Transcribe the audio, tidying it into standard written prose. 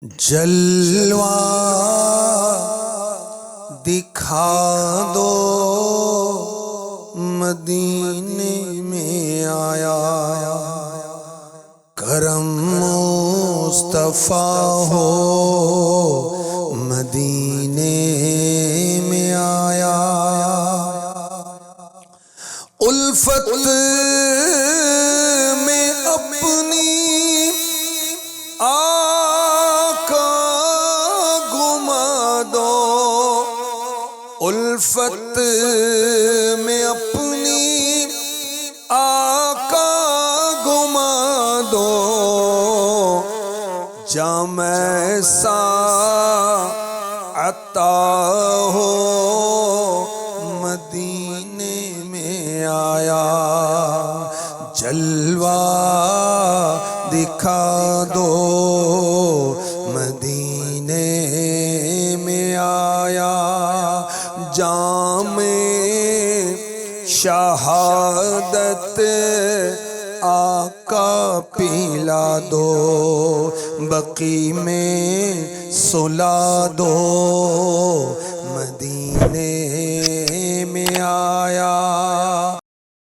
جلوہ دکھا دو مدینے میں آیا، کرم مصطفیٰ ہو مدینے میں آیا۔ الفت میں اپنی آقا گما دو، الفت میں اپنی آقا گما دو، جام ایسا عطا ہو مدینے میں آیا۔ جلوہ دکھا دو مدینے میں آیا، جام شہادت آقا پلا دو، بقی میں سلا دو مدینے میں آیا۔